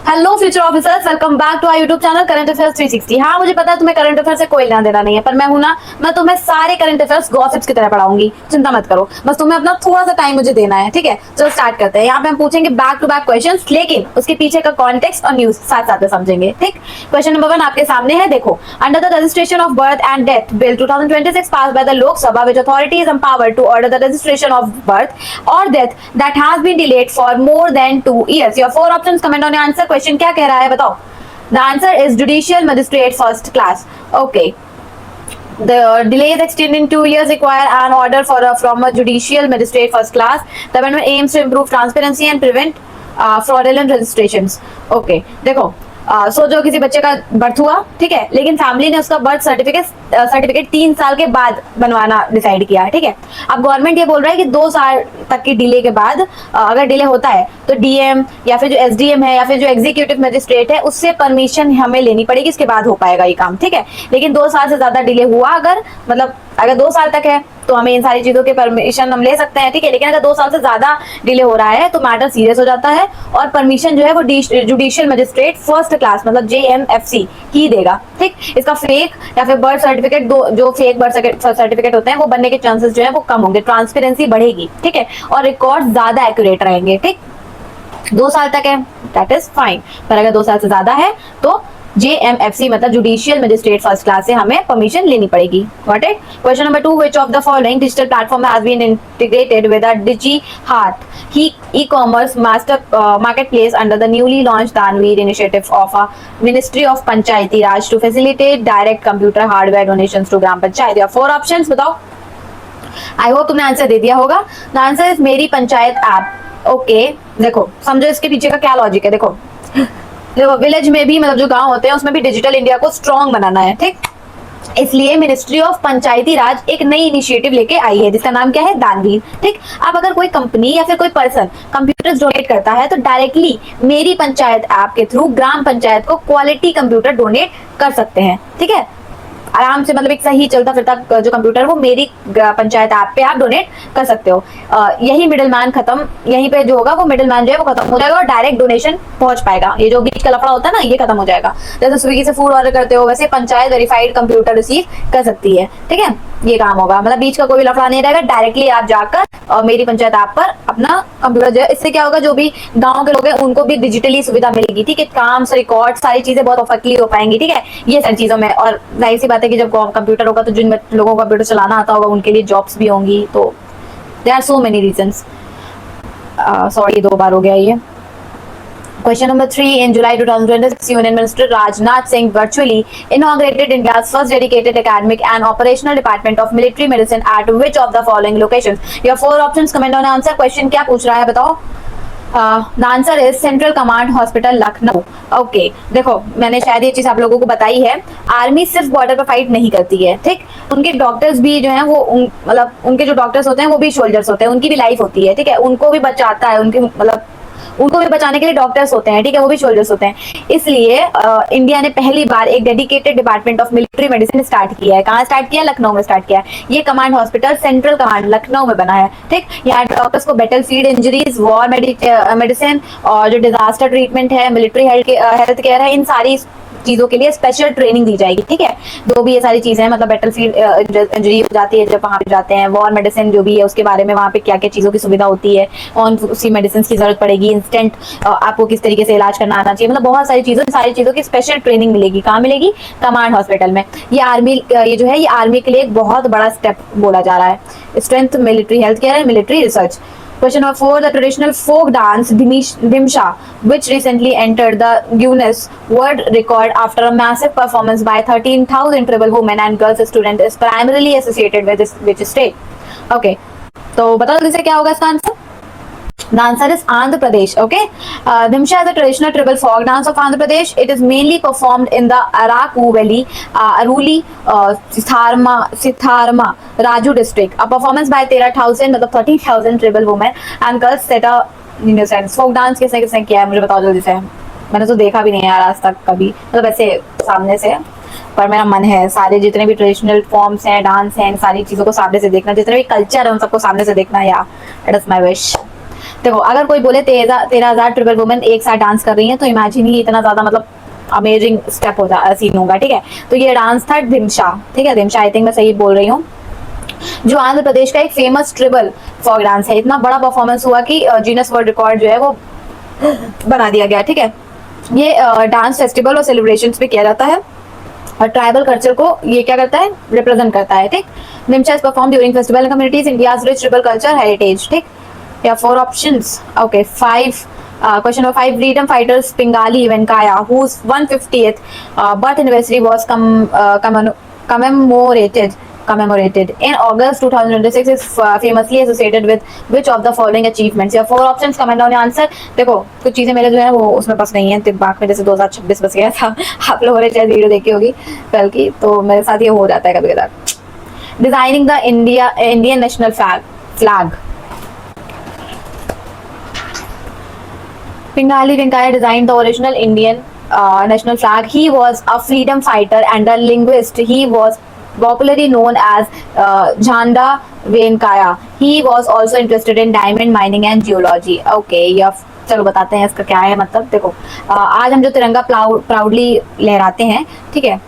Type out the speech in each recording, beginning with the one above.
Hello future officers, welcome back to our YouTube channel current affairs 360। हाँ, मुझे पता है तुम्हें करंट अफेयर्स से कोई लेना देना नहीं है, पर मैं हूं ना, मैं तुम्हें सारे करंट अफेयर्स गॉसिप्स की तरह पढ़ाऊंगी। चिंता मत करो, बस तुम्हें अपना थोड़ा सा टाइम मुझे देना है। ठीक है, चलो स्टार्ट करते हैं। यहाँ पे हम पूछेंगे बैक टू बैक क्वेश्चंस, लेकिन उसके पीछे का कॉन्टेक्स्ट और न्यूज साथ साथ में समझेंगे। ठीक, क्वेश्चन नंबर 1 आपके सामने है, देखो। Under the registration of birth and death bill 2026 pass by the Lok Sabha, which authority is empowered to order the registration of birth or death that has been delayed for more than 2 years. Your 4 options, comment on your answer. Question क्या कह रहा है बताओ? The answer is judicial magistrate first class. Okay. The delay is extended in 2 years, require an order from a judicial magistrate first class. The amendment aims to improve transparency and prevent fraudulent registrations. Okay, देखो, सोचो किसी बच्चे का birth हुआ, ठीक है, लेकिन family ने उसका बर्थ सर्टिफिकेट 3 साल के बाद बनवाना डिसाइड किया। ठीक है, अब गवर्नमेंट ये बोल रहा है कि 2 साल तक की डिले के बाद अगर डिले होता है तो डीएम या फिर जो एसडीएम है या फिर जो एग्जीक्यूटिव मजिस्ट्रेट है उससे परमिशन हमें लेनी पड़ेगी, इसके बाद हो पाएगा ये काम। ठीक है, लेकिन 2 साल से ज्यादा डिले हुआ, अगर 2 साल तक है तो हमें इन सारी चीजों के परमिशन हम ले सकते हैं। ठीक है, लेकिन अगर 2 साल से ज्यादा डिले हो रहा है तो मैटर सीरियस हो जाता है और परमिशन जो है वो जुडिशियल मजिस्ट्रेट फर्स्ट क्लास मतलब JMFC ही देगा। ठीक, इसका फेक या फिर बर्थ सर्टिफिकेट, जो फेक बर्थ सर्टिफिकेट होते हैं वो बनने के चांसेस जो है वो कम होंगे, ट्रांसपेरेंसी बढ़ेगी। ठीक है, और रिकॉर्ड ज्यादा एक्यूरेट रहेंगे। ठीक, 2 साल तक है दैट इज फाइन, पर अगर 2 साल से ज्यादा है तो JMFC मतलब जुडिशियल मजिस्ट्रेट फर्स्ट क्लास से हमें परमिशन लेनी पड़ेगी। Got it? Question number 2, which of the following digital platform has been integrated with a DigiHeart e-commerce marketplace under the newly launched Danveer initiative of a Ministry of Panchayati Raj to facilitate direct computer hardware donations to Gram Panchayat? 4 options बताओ। I hope तुमने answer दे दिया होगा। The answer is मेरी panchayat app. Okay, देखो समझो इसके पीछे का क्या लॉजिक है। देखो विलेज में भी मतलब जो गांव होते हैं उसमें भी डिजिटल इंडिया को स्ट्रॉन्ग बनाना है। ठीक, इसलिए मिनिस्ट्री ऑफ पंचायती राज एक नई इनिशिएटिव लेके आई है जिसका नाम क्या है, दानवीर। ठीक, अब अगर कोई कंपनी या फिर कोई पर्सन कंप्यूटर्स डोनेट करता है तो डायरेक्टली मेरी पंचायत ऐप के थ्रू ग्राम पंचायत को क्वालिटी कंप्यूटर डोनेट कर सकते हैं। ठीक है, आराम से मतलब एक सही चलता फिरता जो कंप्यूटर वो मेरी पंचायत ऐप पे आप डोनेट कर सकते हो। यही मिडिल मैन खत्म, यहीं पे जो होगा वो मिडिल मैन जो है वो खत्म हो जाएगा और डायरेक्ट डोनेशन पहुंच पाएगा। ये जो बीच का लफड़ा होता है ना ये खत्म हो जाएगा। जैसे स्विगी से फूड ऑर्डर करते हो वैसे पंचायत वेरीफाइड कंप्यूटर रिसीव कर सकती है। ठीक है, ये काम होगा, मतलब बीच का कोई लफड़ा नहीं रहेगा, डायरेक्टली आप जाकर और मेरी पंचायत ऐप पर अपना कंप्यूटर जो है, इससे क्या होगा जो भी गांव के लोग हैं उनको भी डिजिटली सुविधा मिलेगी। ठीक है, काम रिकॉर्ड सारी चीजें बहुत परफेक्टली हो पाएंगी। ठीक है, ये सारी चीजों में, और जाहिर सी बात है कि जब कंप्यूटर होगा तो जिन लोगों को कंप्यूटर चलाना आता होगा उनके लिए जॉब्स भी होंगी। तो there are so many reasons. Sorry 2 बार हो गया ये। Question number 3, in July 2026, Union Minister Rajnath Singh virtually inaugurated India's first dedicated academic and operational department of military medicine at which of the following locations? Your 4 options, comment on answer. Question क्या पूछ रहा है बताओ? The answer is Central Command Hospital Lucknow. Okay, देखो मैंने शायद ये चीज आप लोगों को बताई है, आर्मी सिर्फ बॉर्डर पर फाइट नहीं करती है। ठीक, उनके डॉक्टर्स भी जो हैं वो मतलब उनके जो डॉक्टर्स होते हैं वो भी सोल्जर्स होते हैं, उनकी भी लाइफ होती है। ठीक है, उनको भी बचाता है, उनके मतलब उनको भी बचाने के लिए डॉक्टर्स होते हैं। ठीक है, वो भी सोल्जर्स होते हैं। इसलिए इंडिया ने पहली बार एक dedicated department of military medicine start किया है। कहाँ स्टार्ट किया? लखनऊ में स्टार्ट किया है। ये command hospital central command Lucknow में बना है। ठीक, यहाँ डॉक्टर्स को बैटलफील्ड इंजरीज, वॉर मेडिसिन और जो डिजास्टर ट्रीटमेंट है, मिलिट्री हेल्थ केयर है, इन सारी चीजों के लिए स्पेशल ट्रेनिंग दी जाएगी। ठीक है, जो भी ये सारी चीजें हैं मतलब बैटलफील्ड इंजरी हो जाती है जब वहां पे जाते हैं, वॉर मेडिसिन जो भी है उसके बारे में वहां पे क्या क्या चीजों की सुविधा होती है, कौन सी मेडिसिन की जरूरत पड़ेगी, इंस्टेंट आपको किस तरीके से इलाज करना आना चाहिए, मतलब बहुत सारी चीजों की स्पेशल ट्रेनिंग मिलेगी। कहाँ मिलेगी? कमांड हॉस्पिटल में। ये आर्मी ये जो है ये आर्मी के लिए एक बहुत बड़ा स्टेप बोला जा रहा है। Strength military health care and military research. Question number 4, the traditional folk dance Dimsha, which recently entered the Guinness World Record after a massive performance by 13,000 tribal women and girls students, is primarily associated with which state? Okay, तो बताओ जल्दी से क्या होगा इसका answer? The answer is Andhra Pradesh. Okay, Dimsha is a traditional tribal folk dance of Andhra Pradesh. It is mainly performed in the Araku Valley, Aruli, Sitharma, Raju district. A performance by 13,000 मतलब 13,000 tribal women and girls set a innocence. Folk dance किसने किसने किया है मुझे बताओ जल्दी से। मैंने तो देखा भी नहीं यार आज तक कभी, मतलब वैसे सामने से, पर मेरा मन है सारे जितने भी ट्रेडिशनल फॉर्म्स हैं, डांस हैं, इन सारी चीजों को सामने से देखना, जितने भी कल्चर है उन सबको सामने से देखना। या इट इज माय विश। देखो अगर कोई बोले 13,000 ट्रिपल वुमेन एक साथ डांस कर रही हैं तो इमेजिन ही इतना ज्यादा मतलब अमेजिंग स्टेप हो सीन होगा, ठीक है। तो ये डांस था धिमशा, ठीक है, धिमशा, आई थिंक मैं सही बोल रही हूँ, जो आंध्र प्रदेश का एक फेमस ट्रिबल फोक डांस है। इतना बड़ा परफॉर्मेंस हुआ कि जीनस वर्ल्ड रिकॉर्ड जो है वो बना दिया गया, ठीक है। ये डांस फेस्टिवल और सेलिब्रेशंस भी किया जाता है और ट्राइबल कल्चर को ये क्या करता है, रिप्रेजेंट करता है, ठीक। Dhimsa is perform during festival and communities India's rich tribal culture heritage, ठीक। या 4 ऑप्शंस, okay 5। Question number 5. Freedom fighters Pingali Venkaya, whose 150th birth anniversary was commemorated in August 2026, is famously associated with which of the following achievements? या 4 options, comment down your answer। देखो कुछ चीजें मेरे जो है वो उसमें पास नहीं है, दिमाग में जैसे 2026 बस गया था। आप लोगों ने शायद वीडियो देखी होगी कल की, तो मेरे साथ ये हो जाता है कभी कभार। Designing the Indian national flag, Pingali Venkaya designed the original Indian national flag. He was a freedom fighter and a linguist. He was popularly known as Jhanda Venkaya. He was also interested in diamond mining and geology. Okay, या चलो बताते हैं इसका क्या है मतलब। देखो आज हम जो तिरंगा प्राउडली लहराते हैं, ठीक है,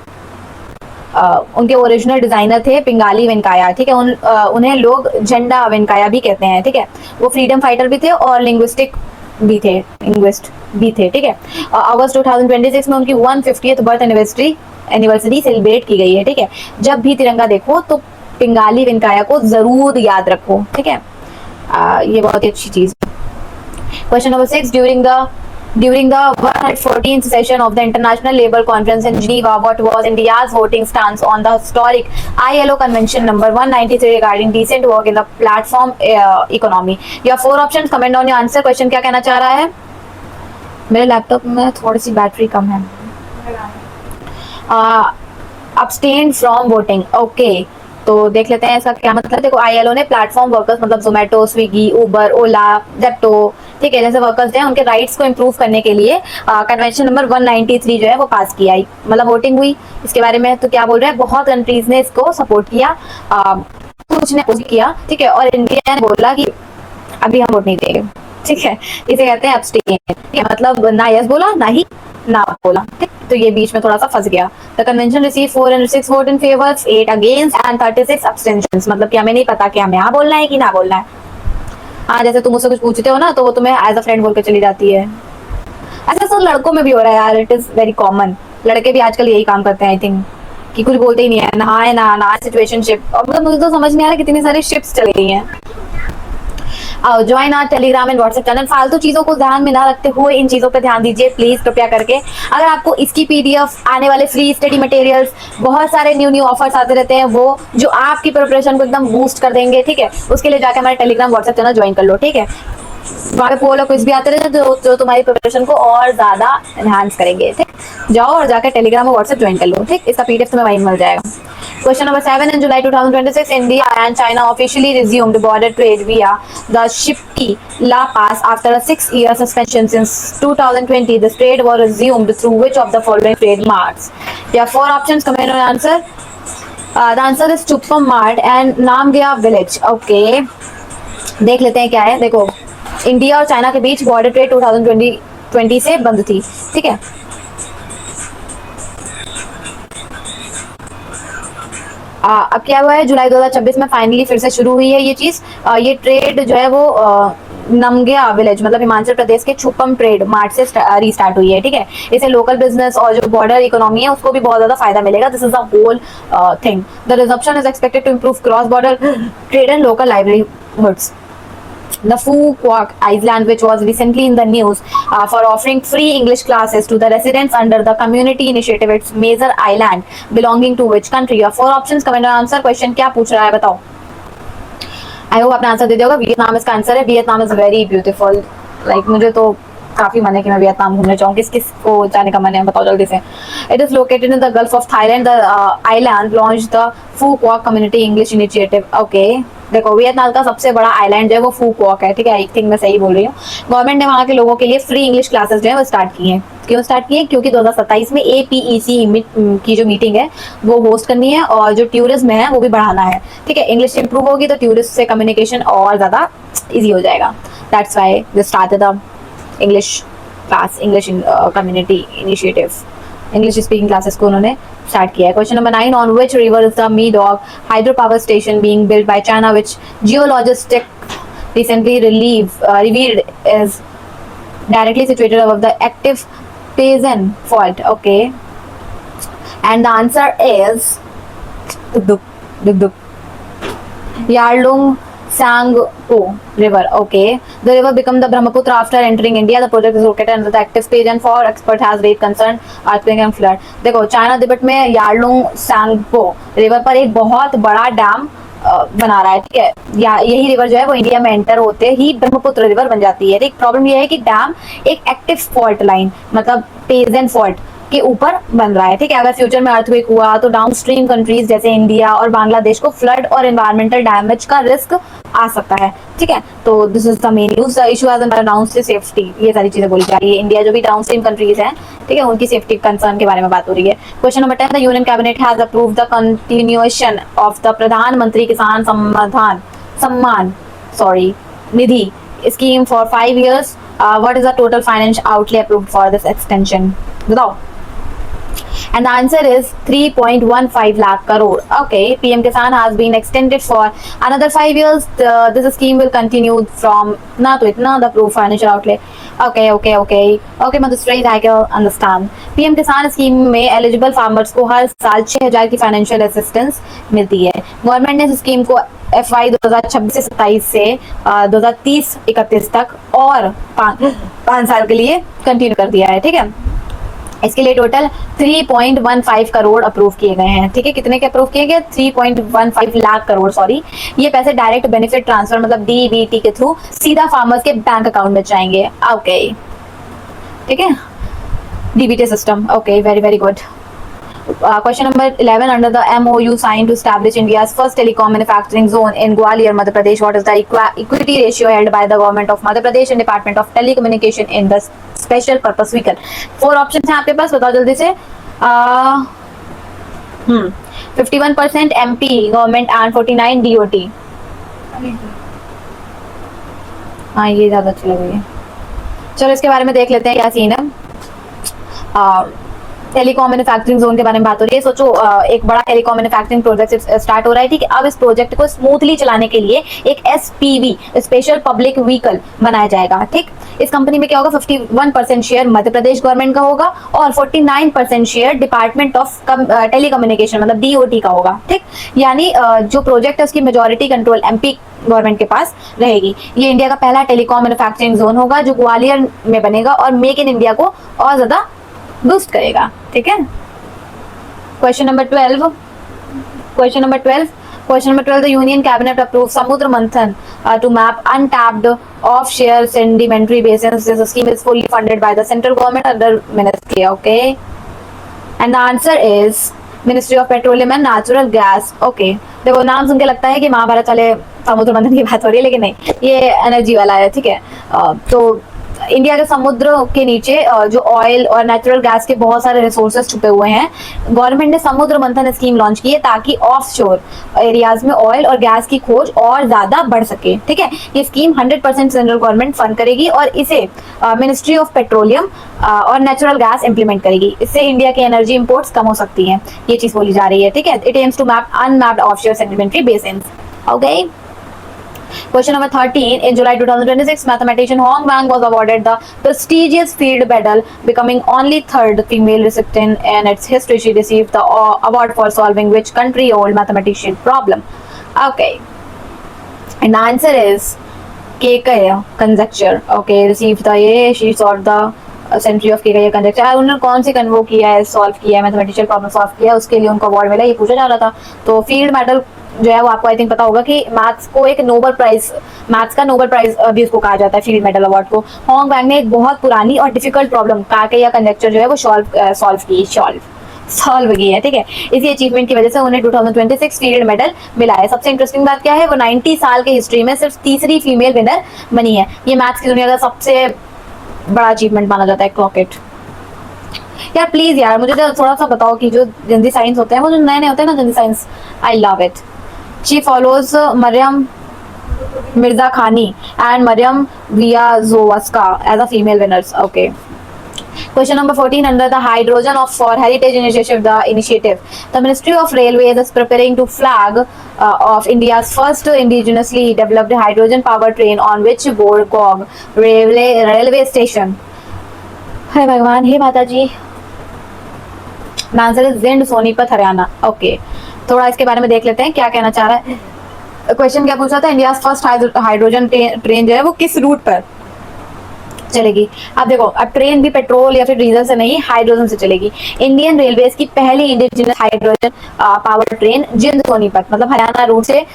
उनके ओरिजिनल डिजाइनर थे पिंगाली वेंकाया, ठीक है। उन्हें लोग झंडा वेंकाया भी कहते हैं, ठीक है। वो फ्रीडम फाइटर भी थे और लिंग्विस्ट भी थे, ठीक है। अगस्त 2026 में उनकी 150th बर्थ एनिवर्सरी सेलिब्रेट की गई है, ठीक है। जब भी तिरंगा देखो तो पिंगाली वेंकाया को जरूर याद रखो, ठीक है। ये बहुत ही अच्छी चीज है। Question number 6, during the 114th session of the International Labour Conference in Geneva, what was India's voting stance on the historic ILO Convention number 193 regarding decent work in the platform economy? या 4 options, comment on your answer। Question क्या कहना चाह रहा है? मेरे laptop में थोड़ी सी battery कम है। abstain from voting, ओके तो देख लेते हैं इसका क्या मतलब। देखो आईएलओ ने प्लेटफॉर्म वर्कर्स मतलब जोमेटो, स्विगी, उबर, ओला, जेप्टो, ठीक है, जैसे वर्कर्स हैं उनके राइट्स को इम्प्रूव करने के लिए कन्वेंशन नंबर 193 जो है वो पास किया, मतलब वोटिंग हुई इसके बारे में। तो क्या बोल रहे हैं, बहुत कंट्रीज ने इसको सपोर्ट किया, कुछ ने अपोज किया, ठीक है, और इंडिया ने बोला कि अभी हम वोट नहीं देंगे, ठीक है। इसे कहते हैं अब्सटेन, मतलब ना यस बोला ना ही ना बोला, ठीक। तो ये बीच में थोड़ा सा फंस गया। The convention receive 406 vote in favour, 8 against and 36 अब्सटेंशंस, मतलब कि हमें नहीं पता कि हमें हाँ बोलना है कि ना बोलना है। हाँ जैसे तुम मुझसे कुछ पूछते हो ना तो वो तुम्हें एज अ फ्रेंड बोल के चली जाती है। ऐसा तो लड़कों में भी हो रहा है यार, इट इज वेरी कॉमन। लड़के भी आजकल यही काम करते हैं आई थिंक, कि कुछ बोलते ही नहीं है, नहाए ना सिचुएशनशिप। मतलब मुझे तो समझ नहीं आ रहा कितनी सारी शिप्स चल गई हैं। Join our Telegram and WhatsApp channel. फालतू चीजों को ध्यान में ना रखते हुए इन चीजों पे ध्यान दीजिए प्लीज, कृपया करके। अगर आपको इसकी पीडीएफ, आने वाले फ्री स्टडी मटेरियल्स, बहुत सारे न्यू ऑफर्स आते रहते हैं वो जो आपकी प्रिपरेशन को एकदम बूस्ट कर देंगे, ठीक है, उसके लिए जाकर हमारे टेलीग्राम व्हाट्सएप चैनल ज्वाइन कर लो, ठीक है। वहाँ पे पोल और क्विज भी आते रहते हैं जो तुम्हारी प्रिपरेशन को और ज्यादा एनहांस करेंगे, ठीक। जाओ और जाकर टेलीग्राम और व्हाट्सएप ज्वाइन कर लो, ठीक। इसका पीडीएफ तुम्हें वहीं मिल जाएगा। Question number 7. In July 2026, India and China officially resumed border trade via the Shipki-La Pass after a 6-year suspension. Since 2020, this trade was resumed through which of the following trade marts? Yeah, 4 options. Comment on answer. The answer is Chupam Mart and Namgya Village. Okay. देख लेते हैं क्या है। देखो India और China के बीच border trade 2020 से बंद थी, ठीक है। अब क्या हुआ है, जुलाई 2026 में फाइनली फिर से शुरू हुई है ये चीज। ये ट्रेड जो है वो नमग्या विलेज मतलब हिमाचल प्रदेश के छुपम ट्रेड मार्ट से रीस्टार्ट हुई है, ठीक है। इसे लोकल बिजनेस और जो बॉर्डर इकोनॉमी है उसको भी बहुत ज्यादा फायदा मिलेगा। This is the whole thing. The resumption is expected to improve cross border trade and local livelihoods. The Phuoc Island, which was recently in the news for offering free English classes to the residents under the community initiative, its major island belonging to which country? Your 4 options. Comment on answer. Question क्या पूछ रहा है बताओ। I hope आपने answer दे दिया होगा। Vietnam इसका answer है। Vietnam is very beautiful. Like मुझे तो काफी मन है कि मैं वियतनाम घूमने जाऊँ। किस किस को जाने का मन है बताओ जल्दी से। It is located in the Gulf of Thailand. The island launch the Phu Quoc community English initiative. Okay देखो वियतनाम का सबसे बड़ा आइलैंड जो है वो फूक्वाक है, ठीक है। आई थिंक मैं सही बोल रही हूँ। गवर्नमेंट ने वहाँ के लोगों के लिए फ्री इंग्लिश क्लासेस जो है वो स्टार्ट की हैं। क्यों स्टार्ट की है? क्योंकि 2027 में APEC की जो मीटिंग है वो होस्ट करनी है और जो टूरिज्म है वो भी बढ़ाना है, ठीक है। इंग्लिश इंप्रूव होगी तो टूरिस्ट से कम्युनिकेशन और ज्यादा इजी हो जाएगा। That's why they started the English class, English community initiative, English speaking classes को उन्होंने स्टार्ट किया है। Question number 9, on which river is the Medog hydro power station being built by China which geologist recently revealed is directly situated above the active Peizen fault? Okay, and the answer is Yarlung Sangpo River. Okay, the river became the Brahmaputra after entering India. The project is located under the active Peizen fault. Expert has raised concern earthquake and flood. देखो China Tibet में Yarlung Tsangpo river पर एक बहुत बड़ा dam बना रहा है, ठीक है। या यही रिवर जो है वो इंडिया में एंटर होते ही ब्रह्मपुत्र रिवर बन जाती है। एक प्रॉब्लम ये है कि डैम एक एक्टिव फॉल्ट लाइन मतलब पेजेंट फॉल्ट के ऊपर बन रहा है, ठीक है। अगर फ्यूचर में अर्थक्वेक हुआ तो डाउनस्ट्रीम कंट्रीज जैसे इंडिया और बांग्लादेश को फ्लड और एनवायरमेंटल डैमेज का रिस्क आ सकता है, ठीक है। तो this is the main news. The issue has been announced safety, ये सारी चीजें बोली जा रही है। इंडिया जो भी डाउनस्ट्रीम कंट्रीज हैं, ठीक है, उनकी सेफ्टी कंसर्न के बारे में बात हो रही है। Question number 10, the union cabinet has approved the continuation of the प्रधानमंत्री किसान Samman Nidhi scheme for 5 years. What is the total financial outlay approved for this extension? बताओ। And the answer is 3.15 lakh crore. Okay, PM Kisan has been extended for another 5 years. This scheme will continue from ना तो इतना the approved financial outlay. Okay, Madhusri, I can understand. PM Kisan scheme में eligible farmers को हर साल 6,000 की financial assistance मिलती है। Government ने इस स्कीम को FY 2026 से 27 से 2030-31 तक और 5 साल के लिए कंटिन्यू कर दिया है, ठीक है। इसके लिए टोटल 3.15 करोड़ अप्रूव किए गए हैं, ठीक है। कितने के अप्रूव किए गए? 3.15 लाख करोड़, सॉरी। ये पैसे डायरेक्ट बेनिफिट ट्रांसफर मतलब DBT के थ्रू सीधा फार्मर्स के बैंक अकाउंट में जाएंगे। ओके, ठीक है, DBT system. Okay, very very good. Question number 11, under the MOU signed to establish India's first telecom manufacturing zone in Gwalior, Madhya Pradesh, what is the equity ratio held by the government of Madhya Pradesh and Department of Telecommunication in the special purpose vehicle? 4 options हैं आपके पास, बताओ जल्दी से। 51% MP government and 49 DOT। हाँ, ये ज्यादा अच्छी लग रही है। चलो इसके बारे में देख लेते हैं क्या सीन है। टेलीकॉम मैन्युफैक्चरिंग जोन के बारे में बात हो रही है। सोचो, एक बड़ा टेलीकॉम मैन्युफैक्चरिंग प्रोजेक्ट स्टार्ट हो रहा है, ठीक है। अब इस प्रोजेक्ट को स्मूथली चलाने के लिए एक SPV स्पेशल पब्लिक व्हीकल बनाया जाएगा, ठीक। इस कंपनी में क्या होगा? 51% शेयर मध्य प्रदेश गवर्नमेंट का होगा और 49% शेयर डिपार्टमेंट ऑफ टेलीकम्युनिकेशन मतलब DOT का होगा, ठीक। यानी जो प्रोजेक्ट है उसकी मेजोरिटी कंट्रोल MP गवर्नमेंट के पास रहेगी। ये इंडिया का पहला टेलीकॉम मैन्युफैक्चरिंग जोन होगा जो ग्वालियर में बनेगा और मेक इन इंडिया को और ज्यादा बूस्ट करेगा, ठीक है। Question number 12, the Union Cabinet approved Samudra Manthan to map untapped offshore sedimentary basins. This scheme is fully funded by the central government under ministry. Okay, and the answer is Ministry of Petroleum and Natural Gas. Okay, देखो नाम सुन के लगता है कि महाभारत वाले समुद्र मंथन की बात हो रही है, लेकिन नहीं, ये एनर्जी वाला है, ठीक है। तो इंडिया के समुद्र के नीचे जो ऑयल और नेचुरल गैस के बहुत सारे रिसोर्सेज छुपे हुए हैं। गवर्नमेंट ने समुद्र मंथन स्कीम लॉन्च की है ताकि ऑफशोर एरियाज में ऑयल और गैस की खोज और ज्यादा बढ़ सके, ठीक है। ये स्कीम 100% सेंट्रल गवर्नमेंट फंड करेगी और इसे मिनिस्ट्री ऑफ पेट्रोलियम और नेचुरल गैस इंप्लीमेंट करेगी। इससे इंडिया की एनर्जी इंपोर्ट्स कम हो सकती हैं, ये चीज बोली जा रही है, ठीक है। It aims to map unmapped offshore sedimentary basins. Okay, Question number 13. In July 2026, mathematician Hong Wang was awarded the prestigious Fields Medal, becoming only 3rd female recipient in its history. She received the award for solving which country-old mathematician problem? Okay, and the answer is Kekulé conjecture. Okay, received the she solved the century of Kekulé conjecture। उन्होंने कौन सी वो किया है, solve किया है, मैथमेटिशियल problem solve किया है, उसके लिए उनको अवार्ड मिला, ये पूछा जा रहा था। तो फील्ड मेडल जो है वो आपको आई थिंक पता होगा कि मैथ्स को एक नोबेल प्राइज, मैथ्स का नोबेल प्राइज भी उसको कहा जाता है, फील्ड मेडल अवार्ड को। होंग वैंग ने एक बहुत पुरानी और डिफिकल्ट प्रॉब्लम Kekulé कंजक्चर जो है वो सॉल्व की है, ठीक है। इसी अचीवमेंट की वजह से उन्हें 2026 फील्ड मेडल मिला है। सबसे इंटरेस्टिंग बात क्या है, वो 90 साल के हिस्ट्री में सिर्फ तीसरी फीमेल विनर बनी है। ये मैथ्स की दुनिया का सबसे बड़ा अचीवमेंट माना जाता है, क्लॉकेट। यार प्लीज यार मुझे थोड़ा सा बताओ कि जो जल्दी साइंस होते हैं, वो जो नए नए होते हैं ना जल्दी science, I love it. She follows Maryam Mirza Khani and Maryam Vyazovska as a female winners. Okay. Question number 14 under the hydrogen of for heritage initiative. The Ministry of Railways is preparing to flag of India's first indigenously developed hydrogen power train on which board Gog railway station. Hey भगवान, हे माता जी. Answer is Jind Sonipat Haryana. Okay, थोड़ा इसके बारे में देख लेते हैं क्या कहना चाह रहा है. क्वेश्चन क्या पूछा था, इंडिया फर्स्ट हाइड्रोजन ट्रेन जो है वो किस रूट पर चलेगी. अब देखो, अब ट्रेन भी पेट्रोल या फिर डीजल से नहीं, हाइड्रोजन से चलेगी. इंडियन रेलवेज की पहली इंडिजिनस हाइड्रोजन पावर ट्रेन जिंद सोनीपत मतलब हरियाणा रूट से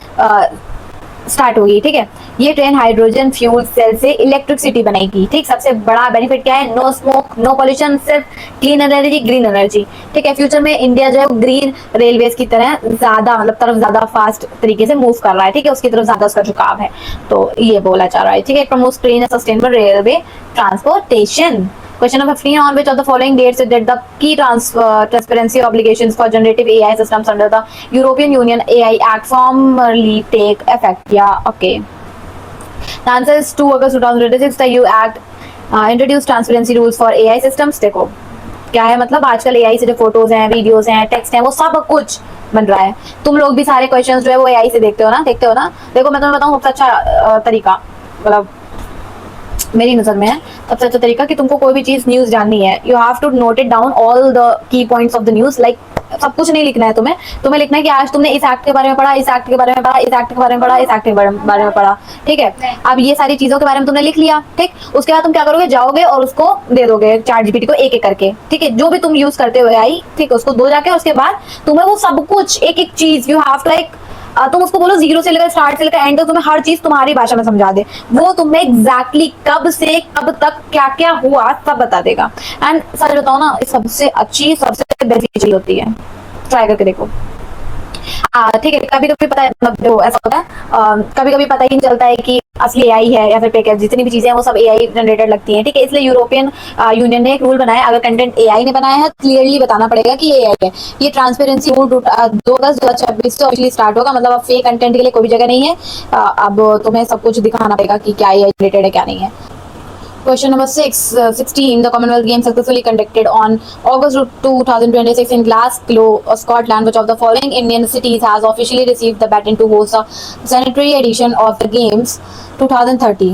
स्टार्ट होगी. ठीक है, ये ट्रेन हाइड्रोजन फ्यूल सेल से इलेक्ट्रिसिटी बनेगी. ठीक, सबसे बड़ा बेनिफिट क्या है, नो स्मोक, नो पॉल्यूशन, सिर्फ क्लीन एनर्जी, ग्रीन एनर्जी. ठीक है, फ्यूचर में इंडिया जो है ग्रीन रेलवेज की तरह ज्यादा मतलब तरफ ज्यादा फास्ट तरीके से मूव कर रहा है. ठीक है, उसकी तरफ ज्यादा उसका झुकाव है, तो ये बोला जा रहा है. ठीक है, promotes clean and sustainable railway transportation. Question number 15 on which of the following dates did the key transparency obligations for generative AI systems under the European Union AI Act formally take effect? Yeah, okay. The answer is 2 August 2026. The EU Act introduced transparency rules for AI systems. देखो क्या है मतलब, आजकल AI से जो photos हैं, videos हैं, text हैं, वो सब कुछ बन रहा है. तुम लोग भी सारे क्वेश्चंस जो है वो AI से देखते हो ना. देखो मैं तुम्हें बताऊं सबसे अच्छा तरीका, मतलब मेरी नजर में है सबसे अच्छा तरीका कि तुमको कोई भी चीज न्यूज जाननी है, you have to note it down all the key points of the news. Like सब कुछ नहीं लिखना है तुम्हें लिखना है कि आज तुमने इस एक्ट के बारे में पढ़ा, इस एक्ट के बारे में पढ़ा, इस एक्ट के बारे में पढ़ा, इस एक्ट के बारे में पढ़ा. ठीक है, अब ये सारी चीजों के बारे में तुमने लिख लिया. ठीक, उसके बाद तुम क्या करोगे, जाओगे और उसको दे दोगे चैट जीपीटी को एक एक करके. ठीक है, जो भी तुम यूज करते हुए आई, ठीक, उसको दो जाके, उसके बाद तुम्हें वो सब कुछ एक एक चीज यू हैव टू लाइक, तुम उसको बोलो जीरो से लेकर स्टार्ट से लेकर एंड तक तुम्हें हर चीज तुम्हारी भाषा में समझा दे. वो तुम्हें एग्जैक्टली कब से कब तक क्या क्या हुआ सब बता देगा. एंड सच बताओ ना, सबसे अच्छी सबसे बेनिफिशियल होती है. ट्राई करके देखो. ठीक है, कभी कभी पता है मतलब ऐसा होता है, कभी कभी पता ही नहीं चलता है कि असली एआई है या फिर पैकेज, जितनी भी चीजें हैं वो सब एआई जनरेटेड लगती हैं. ठीक है, इसलिए यूरोपियन यूनियन ने एक रूल बनाया, अगर कंटेंट एआई ने बनाया है क्लियरली बताना पड़ेगा कि ये एआई है. ये ट्रांसपेरेंसी रूल 2 अगस्त 2026 से ऑफिशियली स्टार्ट होगा. मतलब अब फेक कंटेंट के लिए कोई भी जगह नहीं है. अब तुम्हें सब कुछ दिखाना पड़ेगा कि क्या एआई रिलेटेड है क्या नहीं है. Question number 16. The Commonwealth Games successfully conducted on August 2026 in Glasgow, Scotland. Which of the following Indian cities has officially received the baton to host a centenary edition of the Games 2030?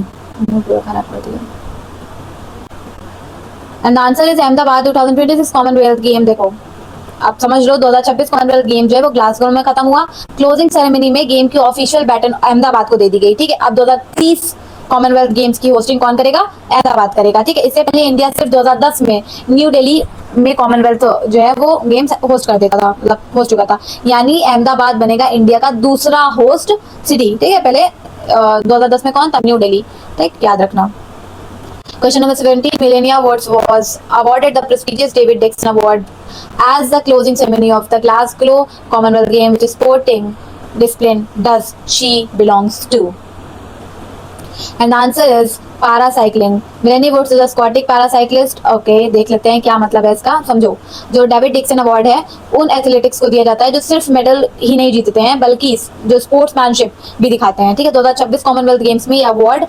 And the answer is Ahmedabad 2026 Commonwealth Game. देखो आप समझ लो, 2026 Commonwealth game जो है वो Glasgow में खत्म हुआ. Closing ceremony में गेम की ऑफिशियल बैटन अहमदाबाद को दे दी गई. ठीक है, अब 2030 कॉमनवेल्थ गेम्स की होस्टिंग कौन करेगा, अहमदाबाद करेगा. ठीक है, इससे पहले इंडिया सिर्फ 2010 में न्यू दिल्ली में कॉमनवेल्थ जो है वो गेम्स होस्ट कर देता था, मतलब हो चुका था. यानी अहमदाबाद बनेगा इंडिया का दूसरा होस्ट सिटी. ठीक है, पहले 2010 में कौन था, न्यू दिल्ली. ठीक, याद रखना. Question number 17. Millennia Awards was awarded the prestigious David Dixon Award as the closing ceremony of the Glasgow Commonwealth Games. Which sporting discipline does she belongs to? And the answer is paracycling. Millennia Woods is a Scottish paracyclist. Okay, देख लेते हैं क्या मतलब है इसका. समझो, जो David Dixon award है उन एथलेटिक्स को दिया जाता है जो सिर्फ मेडल ही नहीं जीतते हैं बल्कि जो स्पोर्ट्समैनशिप भी दिखाते हैं. ठीक है, 2026 कॉमनवेल्थ गेम्स में ये अवार्ड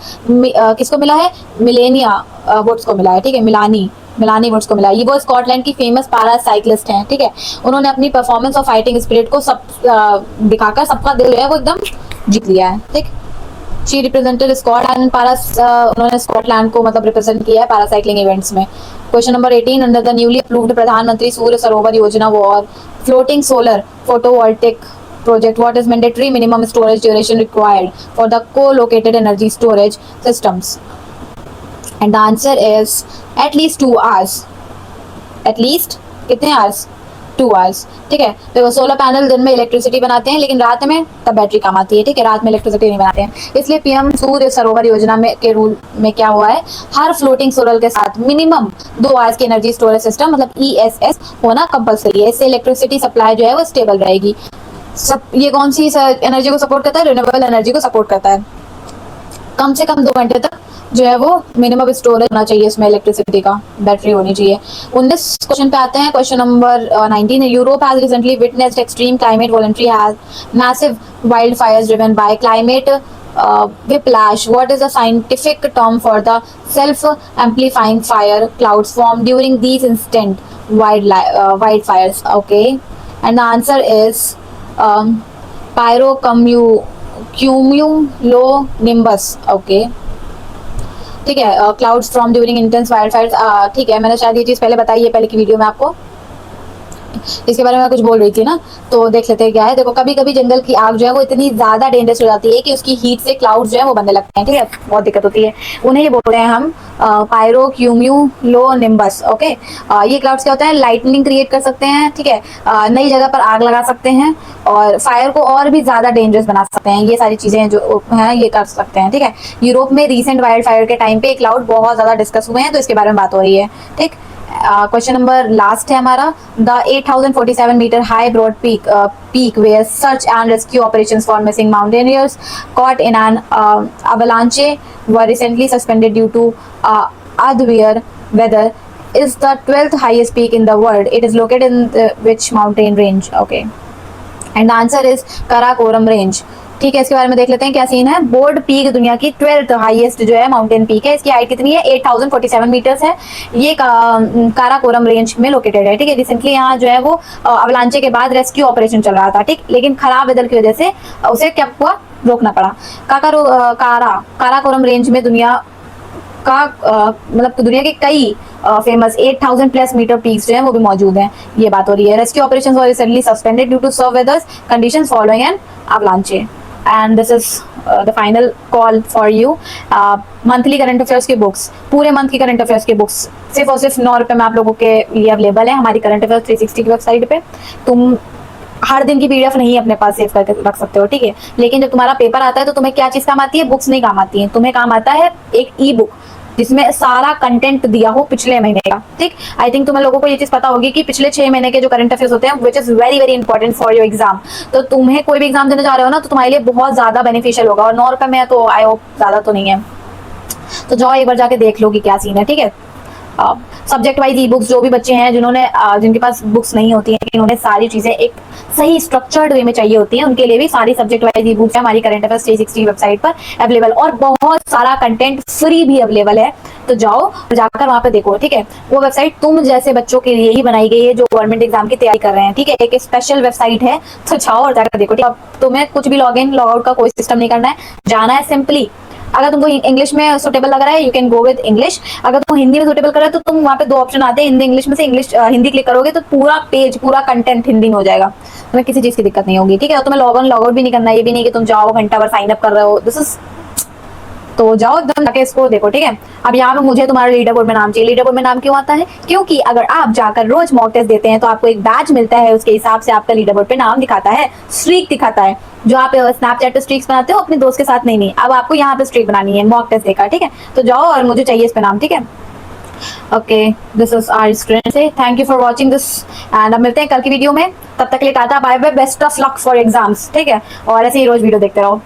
किसको मिला है, मिलेनिया वुड्स को मिला है. ठीक है, मिलानी वुड्स को मिला. ये वो स्कॉटलैंड की फेमस पैरासाइक्लिस्ट हैं. ठीक है, उन्होंने अपनी परफॉर्मेंस और फाइटिंग स्पिरिट को सब दिखाकर सबका दिल है वो एकदम जीत लिया है. ठीक, शी रिप्रेजेंटेड स्कॉटलैंड उन्होंने स्कॉटलैंड को मतलब रिप्रेजेंट किया है पैरासाइक्लिंग इवेंट्स में. Question number 18. Under the newly approved प्रधानमंत्री सूर्य सरोवर योजना और floating solar photovoltaic project, what is mandatory minimum storage duration required for the co-located energy storage systems? And the answer is at least 2 hours. At least कितने hours? 2 hours. ठीक है, तो solar panel दिन में electricity बनाते हैं लेकिन रात में तब बैटरी काम आती है. ठीक है, रात में इलेक्ट्रिसिटी नहीं बनाते हैं. इसलिए पीएम सूर्य सरोवर योजना में के रूल में क्या हुआ है, हर फ्लोटिंग सोलर के साथ मिनिमम 2 आवर्स की एनर्जी स्टोरेज सिस्टम मतलब ESS होना कंपल्सरी है. इससे इलेक्ट्रिसिटी सप्लाई जो है वो स्टेबल रहेगी. सब ये कौन सी एनर्जी को सपोर्ट करता है, रिन्यूएबल एनर्जी को सपोर्ट करता है. कम से कम 2 घंटे तक जो है वो मिनिमम स्टोरेज होना चाहिए, इसमें इलेक्ट्रिसिटी का बैटरी होनी चाहिए. 19 क्वेश्चन पे आते हैं. Question number 19. Europe has recently witnessed extreme climate voluntary has massive wild Fyers driven by climate whiplash. What is the scientific term for the self-amplifying fire clouds formed during these instant wildfires? Okay, and the answer is pyrocumulonimbus. Okay, ठीक है, clouds from during intense wild Fyers. ठीक है, मैंने शायद ये चीज़ पहले बताई है पहले की वीडियो में आपको, इसके बारे में कुछ बोल रही थी ना, तो देख लेते हैं क्या है। देखो, कभी कभी जंगल की आग जो है वो इतनी ज्यादा डेंजरस हो जाती है कि उसकी हीट से क्लाउड्स जो है वो बनने लगते हैं। ठीक है, बहुत दिक्कत होती है, उन्हें ये बोल रहे हैं हम पायरोक्यूम्यूलोनिम्बस। ओके, ये क्लाउड्स क्या होता है, लाइटनिंग क्रिएट कर सकते हैं। ठीक है, नई जगह पर आग लगा सकते हैं और फायर को और भी ज्यादा डेंजरस बना सकते हैं। ये सारी चीजें जो हैं ये कर सकते हैं। ठीक है, यूरोप में रिसेंट वाइल्ड फायर के टाइम पे क्लाउड बहुत ज्यादा डिस्कस हुए हैं, तो इसके बारे में बात हो रही है। ठीक, क्वेश्चन नंबर लास्ट है हमारा। The 8047 metre high broad peak where search and rescue operations for missing mountaineers caught in an avalanche were recently suspended due to adverse weather is the 12th highest peak in the world. It is located in which mountain range? Okay, and the answer is Karakoram range. ठीक है, इसके बारे में देख लेते हैं क्या scene है। बोर्ड पीक दुनिया की 12th हाईएस्ट जो है माउंटेन पीक है, इसकी हाइट कितनी है, 8047 मीटर्स है। ये काराकोरम रेंज में लोकेटेड है। ठीक है, रिसेंटली यहाँ जो है वो अवलांचे के बाद रेस्क्यू ऑपरेशन चल रहा था। ठीक, लेकिन खराब वेदर की वजह से उसे क्या हुआ, रोकना पड़ा। काराकोरम रेंज में दुनिया का मतलब दुनिया के कई फेमस 8000 प्लस मीटर पीक्स जो है वो भी मौजूद हैं। ये बात हो रही है। Rescue operations were recently suspended due to severe weather conditions following an avalanche. And this is the final call for you. Monthly current affairs की बुक्स, पूरे मंथ की करंट अफेयर्स की बुक्स सिर्फ और सिर्फ 9 रुपये में आप लोगों के लिए अवेलेबल है हमारी करंट अफेयर्स 360 की वेबसाइट पे। तुम हर दिन की पीडीएफ नहीं अपने पास सेव करके रख सकते हो। ठीक है, लेकिन जब तुम्हारा पेपर आता है तो तुम्हें क्या चीज काम आती है, बुक्स नहीं काम आती है, तुम्हें काम आता है एक ई बुक जिसमें सारा कंटेंट दिया हो पिछले महीने का। ठीक, आई थिंक तुम लोगों को ये चीज पता होगी कि पिछले 6 महीने के जो करंट अफेयर्स होते हैं which is very very important for your exam. तो तुम्हें कोई भी एग्जाम देने जा रहे हो ना, तो तुम्हारे लिए बहुत ज्यादा बेनिफिशियल होगा। और 9 रुपए में तो आई होप ज्यादा तो नहीं है, तो जाओ एक बार जाके देख लो कि क्या सीन है। ठीक है, सब्जेक्ट वाइज ई बुक्स जो भी बच्चे हैं जिन्होंने जिनके पास बुक्स नहीं होती हैं, इन्होंने सारी चीजें एक सही स्ट्रक्चर्ड वे में चाहिए होती हैं, उनके लिए भी सारी सब्जेक्ट वाइज ई बुक्स है हमारी करंट अफेयर्स 360 वेबसाइट पर अवेलेबल। और बहुत सारा कंटेंट फ्री भी अवेलेबल है, तो जाओ जाकर वहां पे देखो। ठीक है, वो वेबसाइट तुम जैसे बच्चों के लिए ही बनाई गई है जो गवर्नमेंट एग्जाम की तैयारी कर रहे हैं। ठीक है, एक स्पेशल वेबसाइट है, तो जाओ और जाकर देखो। अब तुम्हें कुछ भी लॉग इन लॉग आउट का कोई सिस्टम नहीं करना है, जाना है सिंपली। अगर तुमको इंग्लिश में सुटेबल लग रहा है you can go with English, अगर तुम हिंदी में सुटेबल कर रहे हो तो तुम वहाँ पे 2 ऑप्शन आते हैं, हिंदी इंग्लिश में से इंग्लिश हिंदी क्लिक करोगे तो पूरा पेज पूरा कंटेंट हिंदी में हो जाएगा, तुम्हें किसी चीज की दिक्कत नहीं होगी। ठीक है, और तुम्हें लॉग इन लॉग आउट भी नहीं करना है, ये भी नहीं कि तुम जाओ घंटा भर साइन अप कर रहे हो, दिस इज, तो जाओ एकदम जाके इसको देखो। ठीक है, अब यहाँ पे मुझे तुम्हारे लीडर बोर्ड में नाम चाहिए। लीडर बोर्ड में नाम क्यों आता है, क्योंकि अगर आप जाकर रोज मॉक टेस्ट देते हैं तो आपको एक बैच मिलता है, उसके हिसाब से आपका लीडर बोर्ड पे नाम दिखाता है, स्ट्रीक दिखाता है। जो आप स्नैपचैट पे स्ट्रीक्स बनाते हो अपने दोस्त के साथ, नहीं, अब आपको यहाँ पे स्ट्रीक बनानी है मॉक टेस्ट देकर। ठीक है, तो जाओ और मुझे चाहिए इस पे नाम। ठीक है, okay, this is our screen से, thank you for watching this and अब मिलते हैं कल की वीडियो में। तब तक के लिए tata bye bye, best of luck for exams. ठीक है, और ऐसे ही रोज वीडियो देखते रहो।